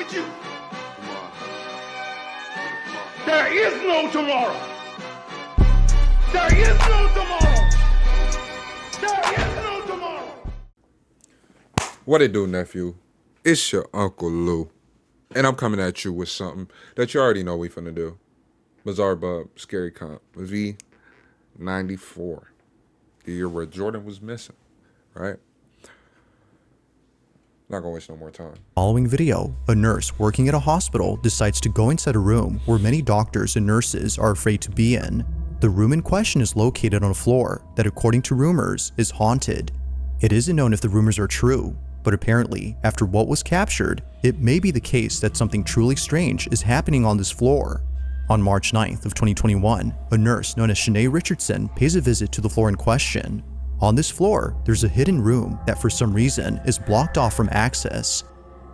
with you. There is no tomorrow. There is no tomorrow. There is no tomorrow. What it do, nephew? It's your Uncle Lou. And I'm coming at you with something that you already know we finna do. Bizarre Bub, Scary Comp, V.94. The year where Jordan was missing, right? Not gonna waste no more time. Following video, a nurse working at a hospital decides to go inside a room where many doctors and nurses are afraid to be in. The room in question is located on a floor that, according to rumors, is haunted. It isn't known if the rumors are true, but apparently, after what was captured, it may be the case that something truly strange is happening on this floor. On March 9th of 2021, a nurse known as Shanae Richardson pays a visit to the floor in question. On this floor, there's a hidden room that for some reason is blocked off from access.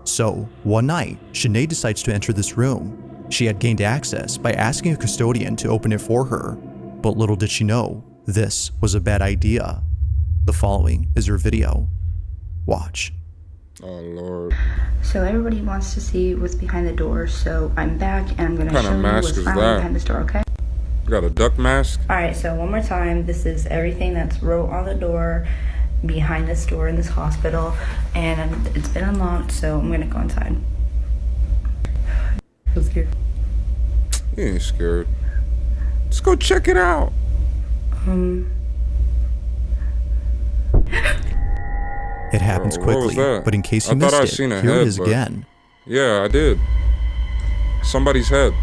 So, one night, Shanae decides to enter this room. She had gained access by asking a custodian to open it for her, but little did she know, this was a bad idea. The following is her video. Watch. Oh, Lord. So everybody wants to see what's behind the door, so I'm back and I'm going to show you what's finally behind this door, okay? You got a duck mask? Alright, so one more time, this is everything that's wrote on the door behind this door in this hospital, and it's been unlocked, so I'm going to go inside. I'm scared. You ain't scared. Let's go check it out. It happens quickly, but in case you missed it, here it is again. Yeah, I did. Somebody's head.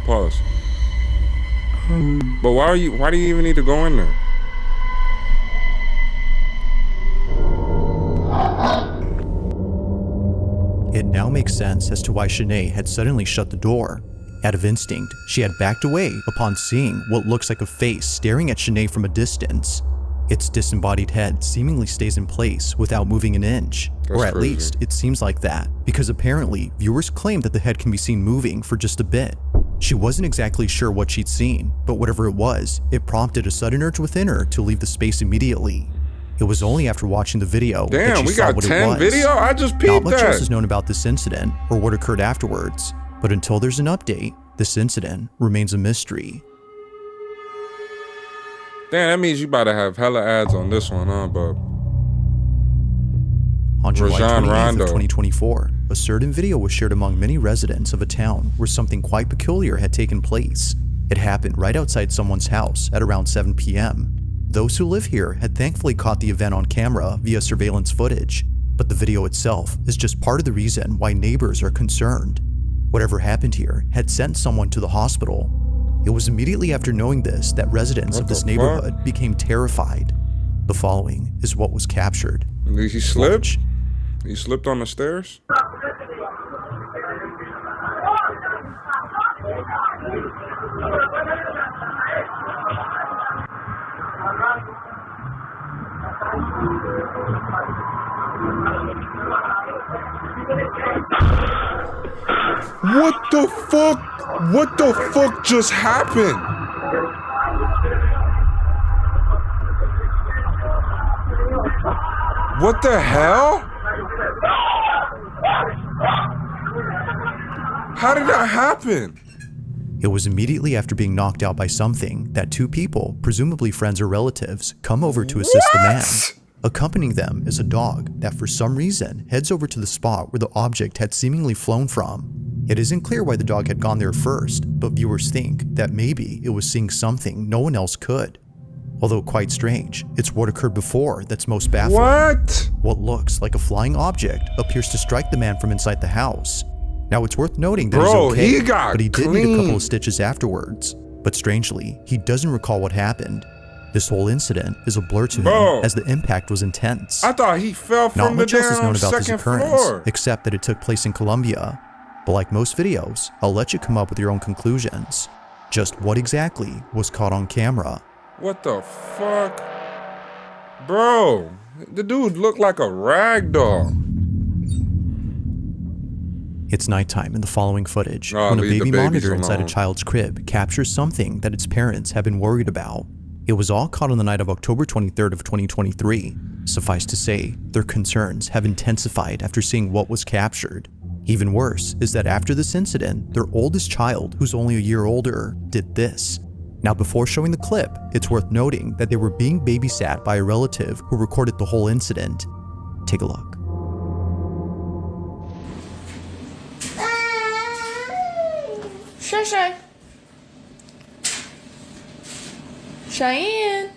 Pause. But why do you even need to go in there? It now makes sense as to why Shanae had suddenly shut the door. Out of instinct, she had backed away upon seeing what looks like a face staring at Shanae from a distance. Its disembodied head seemingly stays in place without moving an inch. Or at least, it seems like that, because apparently, viewers claim that the head can be seen moving for just a bit. She wasn't exactly sure what she'd seen, but whatever it was, it prompted a sudden urge within her to leave the space immediately. It was only after watching the video that she saw what it was. Damn, we got 10 video? I just peeped that. Not much else is known about this incident or what occurred afterwards, but until there's an update, this incident remains a mystery. Damn, that means you about to have hella ads on this one, huh, bub? On July 28th of 2024, a certain video was shared among many residents of a town where something quite peculiar had taken place. It happened right outside someone's house at around 7 p.m. Those who live here had thankfully caught the event on camera via surveillance footage, but the video itself is just part of the reason why neighbors are concerned. Whatever happened here had sent someone to the hospital. It was immediately after knowing this that residents of this neighborhood became terrified. The following is what was captured. Did he slip? He slipped on the stairs? What the fuck? What the fuck just happened? What the hell? How did that happen? It was immediately after being knocked out by something that two people, presumably friends or relatives, come over to assist the man. Accompanying them is a dog that for some reason heads over to the spot where the object had seemingly flown from. It isn't clear why the dog had gone there first, but viewers think that maybe it was seeing something no one else could. Although quite strange, it's what occurred before that's most baffling. What? What looks like a flying object appears to strike the man from inside the house. Now it's worth noting that he's okay, but he did need a couple of stitches afterwards. But strangely, he doesn't recall what happened. This whole incident is a blur to him as the impact was intense. I thought he fell from Not much the else is known damn about this second occurrence, floor. except that it took place in Colombia. But like most videos, I'll let you come up with your own conclusions. Just what exactly was caught on camera? What the fuck? Bro, the dude looked like a rag doll. It's nighttime in the following footage when a baby monitor inside a child's crib captures something that its parents have been worried about. It was all caught on the night of October 23rd of 2023. Suffice to say, their concerns have intensified after seeing what was captured. Even worse is that after this incident, their oldest child, who's only a year older, did this. Now, before showing the clip, it's worth noting that they were being babysat by a relative who recorded the whole incident. Take a look. Shay. Cheyenne.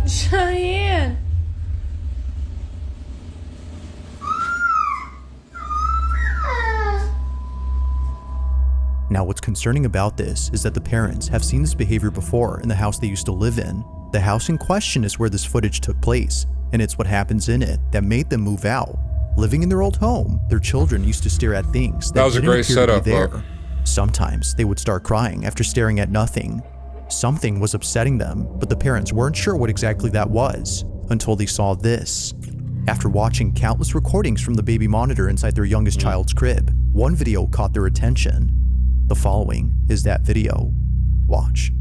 Cheyenne. Now, what's concerning about this is that the parents have seen this behavior before in the house they used to live in. The house in question is where this footage took place, and it's what happens in it that made them move out. Living in their old home, their children used to stare at things that was a didn't great appear to be setup, there. bro. Sometimes they would start crying after staring at nothing. Something was upsetting them, but the parents weren't sure what exactly that was until they saw this. After watching countless recordings from the baby monitor inside their youngest child's crib, one video caught their attention. The following is that video. Watch.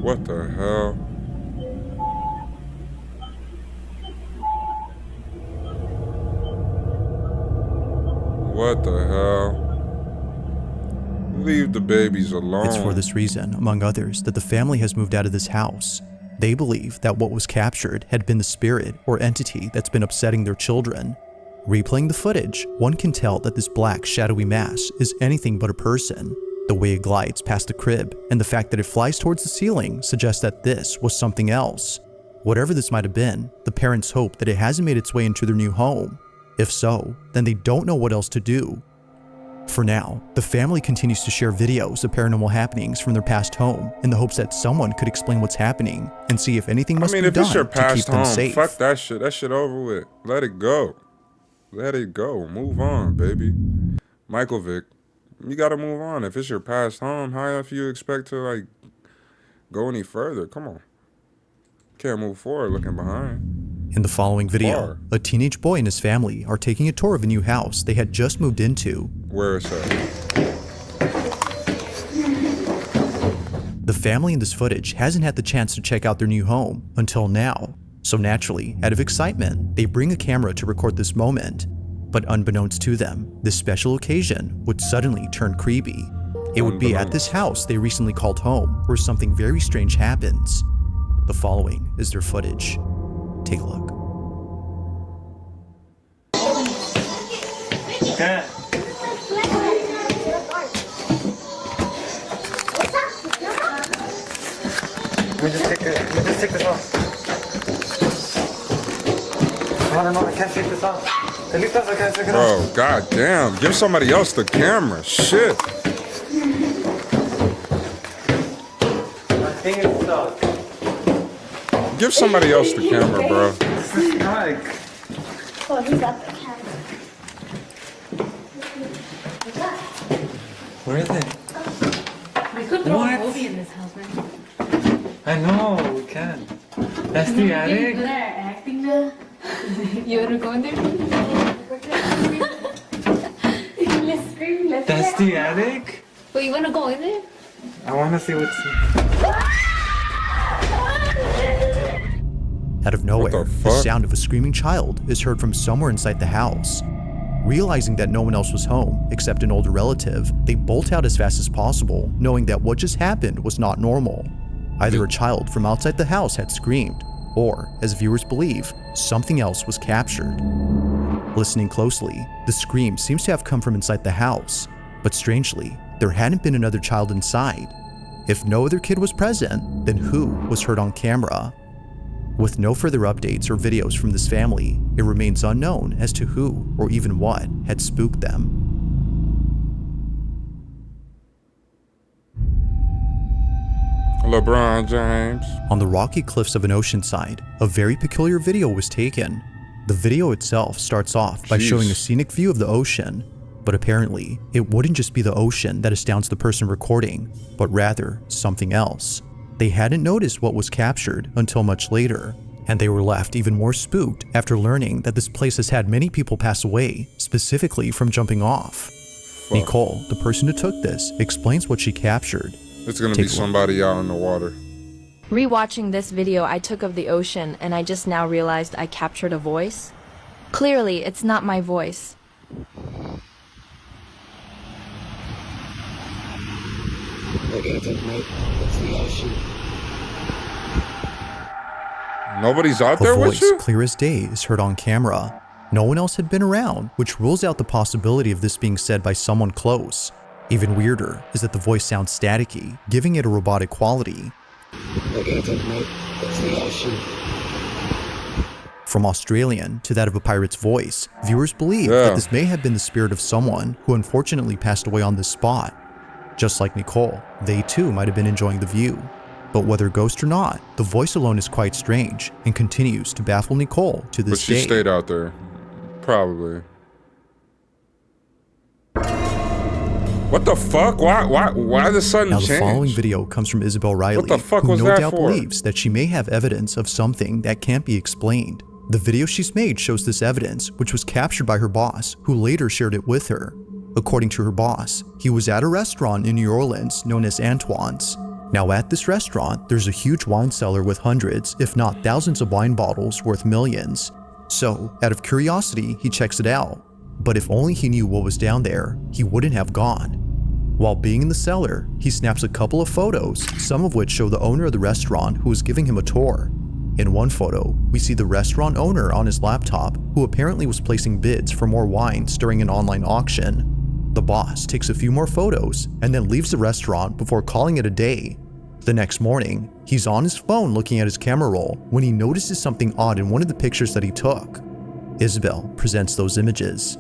What the hell? What the hell? Leave the babies alone. It's for this reason, among others, that the family has moved out of this house. They believe that what was captured had been the spirit or entity that's been upsetting their children. Replaying the footage, one can tell that this black, shadowy mass is anything but a person. The way it glides past the crib and the fact that it flies towards the ceiling suggests that this was something else. Whatever this might have been, the parents hope that it hasn't made its way into their new home. If so, then they don't know what else to do. For now, the family continues to share videos of paranormal happenings from their past home in the hopes that someone could explain what's happening and see if anything must be if done it's your to keep past them home, safe. fuck that shit. That shit over with. Let it go. Let it go. Move on, baby. Michael Vick, you gotta move on. If it's your past home, how else you expect to like go any further? Come on. Can't move forward looking behind. In the following video, Far. a teenage boy and his family are taking a tour of a new house they had just moved into. Where is that? The family in this footage hasn't had the chance to check out their new home until now. So naturally, out of excitement, they bring a camera to record this moment. But unbeknownst to them, this special occasion would suddenly turn creepy. It would be at this house they recently called home where something very strange happens. The following is their footage. Take a look. Okay. Let me just take this off. No, I can't take this off. I can't take it off. Bro, goddamn. Give somebody else the camera. Shit. My thing is stuck. Give somebody else the camera, bro. This is stuck. Oh, he got the camera. Where is it? We could throw What? a movie in this house, man. I know, we can. That's the attic? Good at acting now. You wanna go in there? Let's scream, let's That's the attic? Well, you wanna go in there? I want to see what's... Out of nowhere, the the fuck? sound of a screaming child is heard from somewhere inside the house. Realizing that no one else was home except an older relative, they bolt out as fast as possible, knowing that what just happened was not normal. Either a child from outside the house had screamed, or, as viewers believe, something else was captured. Listening closely, the scream seems to have come from inside the house, but strangely, there hadn't been another child inside. If no other kid was present, then who was heard on camera? With no further updates or videos from this family, it remains unknown as to who or even what had spooked them. LeBron James. On the rocky cliffs of an ocean side, a very peculiar video was taken. The video itself starts off by showing a scenic view of the ocean, but apparently, it wouldn't just be the ocean that astounds the person recording, but rather something else. They hadn't noticed what was captured until much later, and they were left even more spooked after learning that this place has had many people pass away, specifically from jumping off. Nicole, the person who took this, explains what she captured. It's gonna be somebody out in the water. Rewatching this video I took of the ocean, and I just now realized I captured a voice. Clearly, it's not my voice. Nobody's out A there with voice you? clear as day is heard on camera. No one else had been around, which rules out the possibility of this being said by someone close. Even weirder is that the voice sounds staticky, giving it a robotic quality. From Australian to that of a pirate's voice, viewers believe that this may have been the spirit of someone who unfortunately passed away on this spot. Just like Nicole, they too might have been enjoying the view. But whether ghost or not, the voice alone is quite strange and continues to baffle Nicole to this day. But she stayed out there. Probably. What the fuck? Why the sudden Now, change? the following video comes from Isabel Riley, What the fuck who was no that doubt for? believes that she may have evidence of something that can't be explained. The video she's made shows this evidence, which was captured by her boss, who later shared it with her. According to her boss, he was at a restaurant in New Orleans known as Antoine's. Now at this restaurant, there's a huge wine cellar with hundreds, if not thousands of wine bottles worth millions. So, out of curiosity, he checks it out. But if only he knew what was down there, he wouldn't have gone. While being in the cellar, he snaps a couple of photos, some of which show the owner of the restaurant who is giving him a tour. In one photo, we see the restaurant owner on his laptop, who apparently was placing bids for more wines during an online auction. The boss takes a few more photos and then leaves the restaurant before calling it a day. The next morning, he's on his phone looking at his camera roll when he notices something odd in one of the pictures that he took. Isabel presents those images.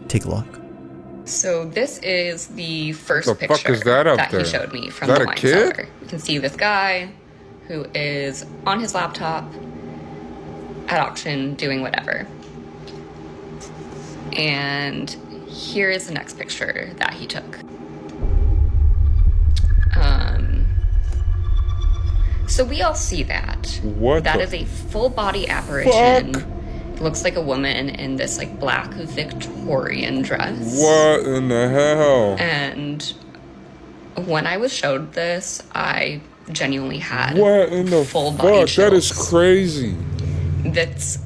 Take a look. So this is the first The picture fuck is that up he there? showed me from Is that the a wine kid? cellar. You can see this guy who is on his laptop at auction doing whatever. And here is the next picture that he took. So we all see that. What That the is a full body apparition. It looks like a woman in this like black Victorian dress. What in the hell? And when I was showed this, I genuinely had What in the full fuck? body That is chills. crazy. That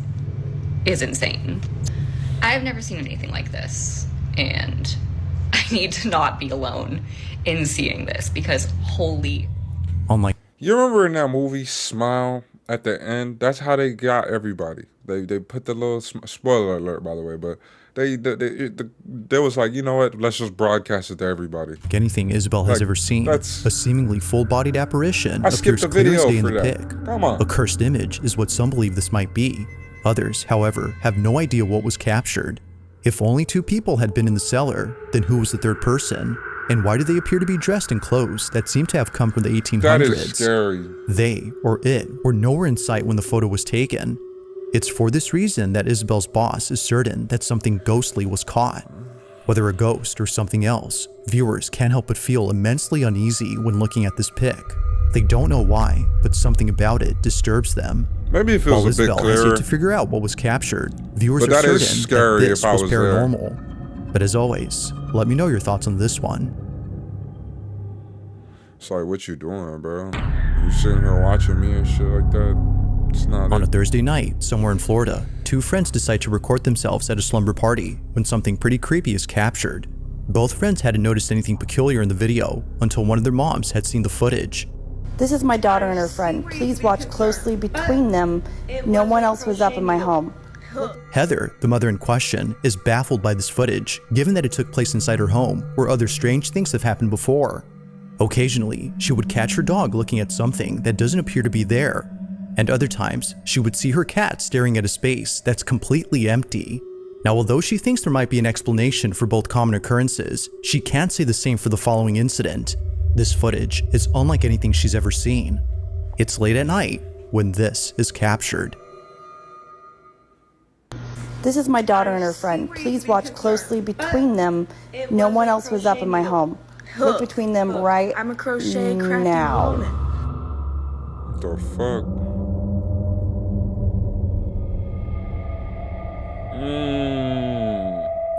is insane. I've never seen anything like this, and I need to not be alone in seeing this because holy. Unlike You remember in that movie Smile at the end? That's how they got everybody. They put the little spoiler alert, by the way, but they was like, you know what? Let's just broadcast it to everybody. anything Isabel has Like, ever seen, that's- a seemingly full-bodied apparition I skipped appears the clear as video day in for the that. pic. Come on. A cursed image is what some believe this might be. Others, however, have no idea what was captured. If only two people had been in the cellar, then who was the third person? And why do they appear to be dressed in clothes that seem to have come from the 1800s? That is scary. They, or it, were nowhere in sight when the photo was taken. It's for this reason that Isabel's boss is certain that something ghostly was caught. Whether a ghost or something else, viewers can't help but feel immensely uneasy when looking at this pic. They don't know why, but something about it disturbs them. Maybe it feels While a bit Isabel has clearer. yet to figure out what was captured, viewers But are that certain is scary that this if I was was there. paranormal. But as always, let me know your thoughts on this one. It's like, what you doing, bro? You sitting here watching me and shit like that? It's not On a it. Thursday night, somewhere in Florida, two friends decide to record themselves at a slumber party when something pretty creepy is captured. Both friends hadn't noticed anything peculiar in the video until one of their moms had seen the footage. This is my daughter and her friend. Please watch closely between them. No one else was up in my home. Heather, the mother in question, is baffled by this footage, given that it took place inside her home, where other strange things have happened before. Occasionally, she would catch her dog looking at something that doesn't appear to be there, and other times, she would see her cat staring at a space that's completely empty. Now, although she thinks there might be an explanation for both common occurrences, she can't say the same for the following incident. This footage is unlike anything she's ever seen. It's late at night when this is captured. This is my daughter and her friend. Please watch closely between them. No one else was up in my home. Look between them right I'm a crochet crafty now. woman. The fuck?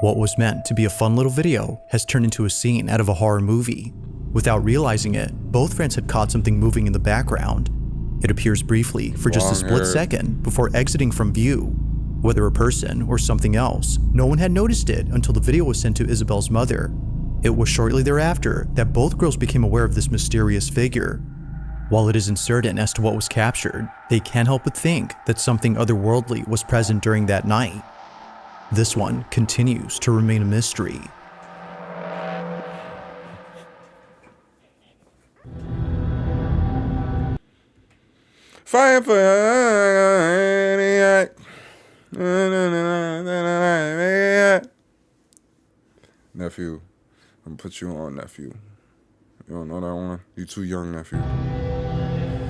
What was meant to be a fun little video has turned into a scene out of a horror movie. Without realizing it, both friends had caught something moving in the background. It appears briefly for just a split second before exiting from view. Whether a person or something else, no one had noticed it until the video was sent to Isabel's mother. It was shortly thereafter that both girls became aware of this mysterious figure. While it isn't certain as to what was captured, they can't help but think that something otherworldly was present during that night. This one continues to remain a mystery. Fire for nephew. I'm gonna put you on, nephew. You don't know that one? You too young, nephew.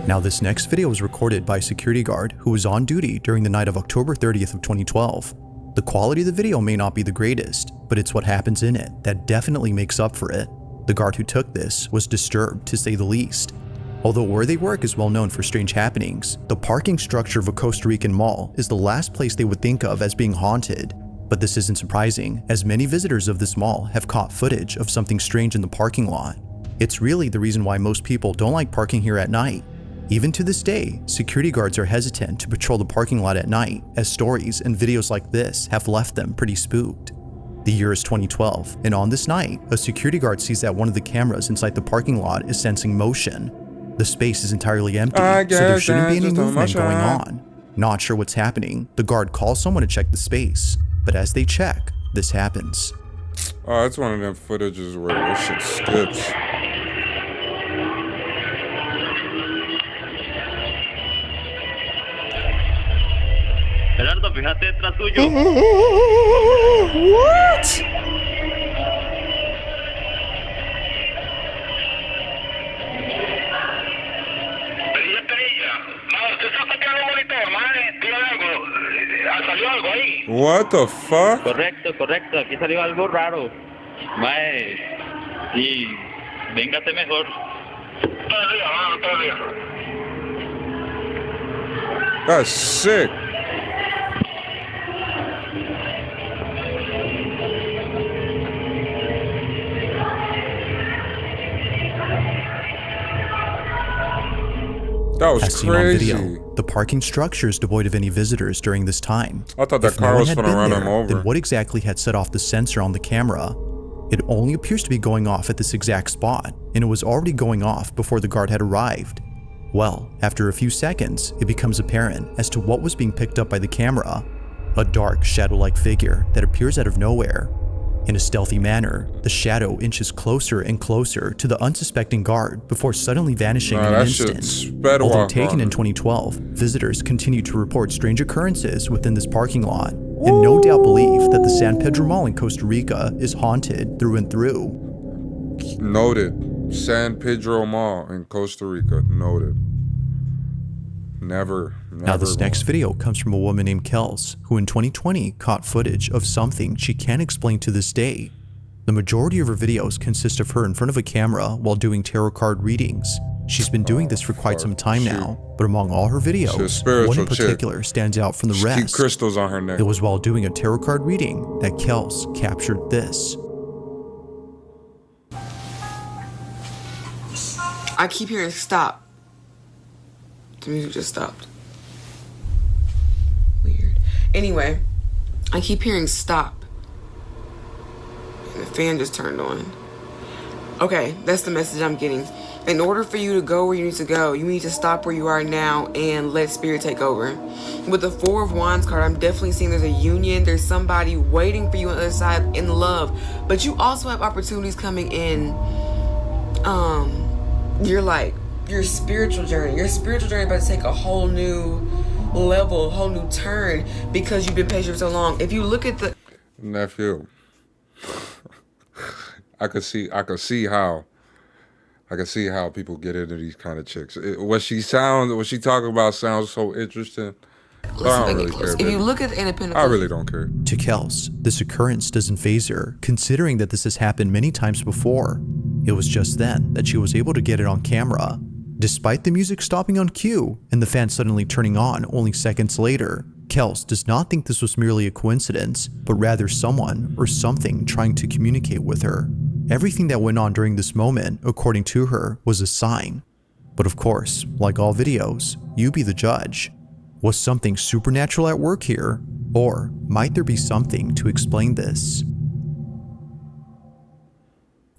Now this next video was recorded by a security guard who was on duty during the night of October 30th of 2012. The quality of the video may not be the greatest, but it's what happens in it that definitely makes up for it. The guard who took this was disturbed, to say the least. Although where they work is well known for strange happenings, the parking structure of a Costa Rican mall is the last place they would think of as being haunted. But this isn't surprising, as many visitors of this mall have caught footage of something strange in the parking lot. It's really the reason why most people don't like parking here at night. Even to this day, security guards are hesitant to patrol the parking lot at night, as stories and videos like this have left them pretty spooked. The year is 2012, and on this night, a security guard sees that one of the cameras inside the parking lot is sensing motion. The space is entirely empty, so there shouldn't be any movement going on. Not sure what's happening, the guard calls someone to check the space, but as they check, this happens. Oh, it's one of them footages where this shit skips. Gerardo, fíjate detrás tuyo. What? What the fuck? Correcto, correcto. Aquí salió algo raro. Mae. Y véngase mejor. That's sick. That was As seen on crazy. video, the parking structure is devoid of any visitors during this time. I thought that If car no one was had gonna been run there, him over. then what exactly had set off the sensor on the camera? It only appears to be going off at this exact spot, and it was already going off before the guard had arrived. Well, after a few seconds, it becomes apparent as to what was being picked up by the camera. A dark, shadow-like figure that appears out of nowhere. In a stealthy manner, the shadow inches closer and closer to the unsuspecting guard before suddenly vanishing in an instant. Although taken in 2012, visitors continue to report strange occurrences within this parking lot, and no doubt believe that the San Pedro Mall in Costa Rica is haunted through and through. Noted. San Pedro Mall in Costa Rica. Noted. Never. Now this next video comes from a woman named Kels, who in 2020 caught footage of something she can't explain to this day. The majority of her videos consist of her in front of a camera while doing tarot card readings. She's been doing this for quite some time now, but among all her videos, one in particular stands out from the rest. Keep crystals on her neck. It was while doing a tarot card reading that Kels captured this. I keep hearing stop. The music just stopped. Weird. Anyway, I keep hearing stop. And the fan just turned on. Okay, that's the message I'm getting. In order for you to go where you need to go, you need to stop where you are now and let spirit take over. With the Four of Wands card, I'm definitely seeing there's a union. There's somebody waiting for you on the other side in love. But you also have opportunities coming in. Your spiritual journey. Your spiritual journey about to take a whole new level, a whole new turn because you've been patient for so long. If you look at the nephew, I could see how people get into these kind of chicks. What she talking about sounds so interesting. But I don't really care. If you look at the independent, I really don't care. To Kels, this occurrence doesn't faze her, considering that this has happened many times before. It was just then that she was able to get it on camera. Despite the music stopping on cue and the fan suddenly turning on only seconds later, Kels does not think this was merely a coincidence, but rather someone or something trying to communicate with her. Everything that went on during this moment, according to her, was a sign. But of course, like all videos, you be the judge. Was something supernatural at work here? Or might there be something to explain this?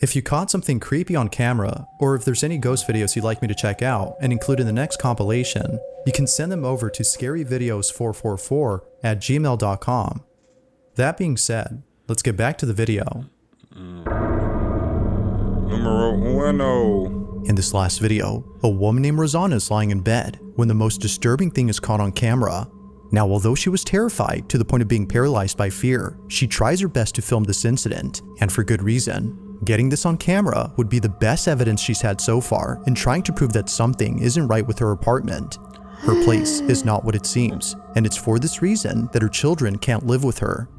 If you caught something creepy on camera, or if there's any ghost videos you'd like me to check out and include in the next compilation, you can send them over to scaryvideos444@gmail.com. That being said, let's get back to the video. Numero uno. In this last video, a woman named Rosanna is lying in bed when the most disturbing thing is caught on camera. Now, although she was terrified to the point of being paralyzed by fear, she tries her best to film this incident, and for good reason. Getting this on camera would be the best evidence she's had so far in trying to prove that something isn't right with her apartment. Her place is not what it seems, and it's for this reason that her children can't live with her.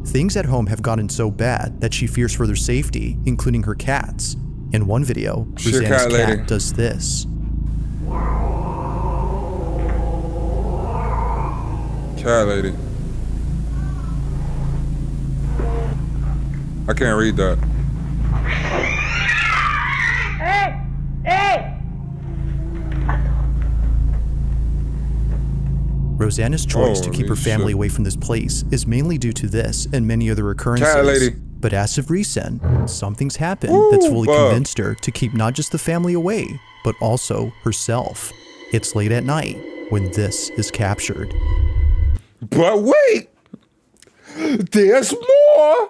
Things at home have gotten so bad that she fears for their safety, including her cats. In one video, Rosanna's cat does this. Cat lady. I can't read that. Rosanna's choice to keep her family away from this place is mainly due to this and many other occurrences. Cat lady. But as of recent, something's happened that's fully convinced her to keep not just the family away, but also herself. It's late at night when this is captured. But wait! There's more!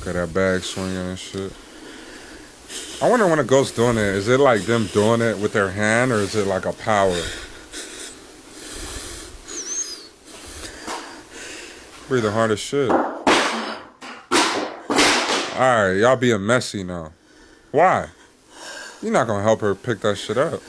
Got that bag swinging and shit. I wonder when a ghost doing it, is it like them doing it with their hand or is it like a power? Breathing hard as shit. Alright, y'all being messy now. Why? You're not gonna help her pick that shit up.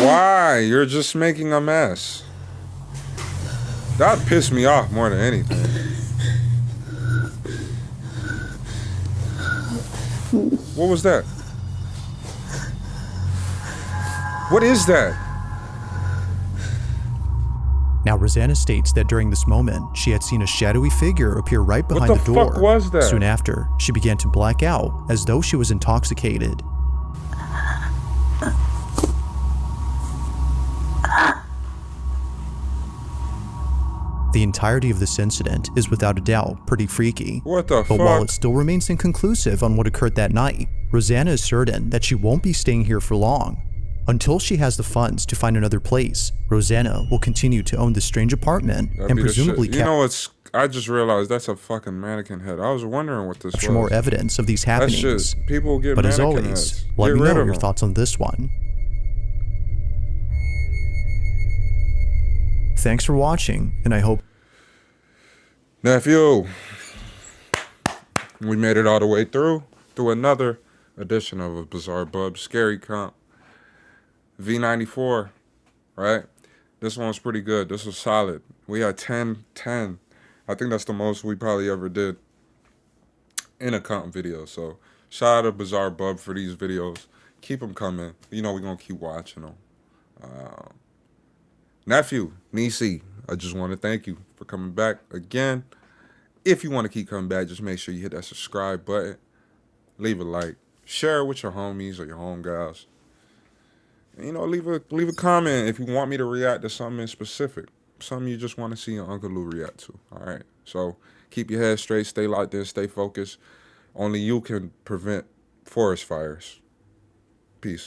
Why? You're just making a mess. That pissed me off more than anything. What was that? What is that? Now, Rosanna states that during this moment, she had seen a shadowy figure appear right behind the door. What the fuck was that? Soon after, she began to black out as though she was intoxicated. The entirety of this incident is without a doubt pretty freaky. What the fuck? But while it still remains inconclusive on what occurred that night, Rosanna is certain that she won't be staying here for long. Until she has the funds to find another place, Rosanna will continue to own this strange apartment and presumably You know what's... I just realized that's a fucking mannequin head. I was wondering what this was. For more evidence of these happenings. That's just... People get but as mannequin always, heads. let me know your them. thoughts on this one. Thanks for watching, and I hope... Nephew, we made it all the way through another edition of a Bizarre Bub Scary Comp. V.94, right? This one was pretty good. This was solid. We had 10. I think that's the most we probably ever did in a comp video. So shout out to Bizarre Bub for these videos. Keep them coming. You know we're going to keep watching them. Nephew, Nisi, I just want to thank you for coming back again. If you want to keep coming back, just make sure you hit that subscribe button. Leave a like. Share it with your homies or your homegals. You know, leave a comment if you want me to react to something in specific. Something you just want to see your Uncle Lou react to. All right. So keep your head straight, stay locked in, stay focused. Only you can prevent forest fires. Peace.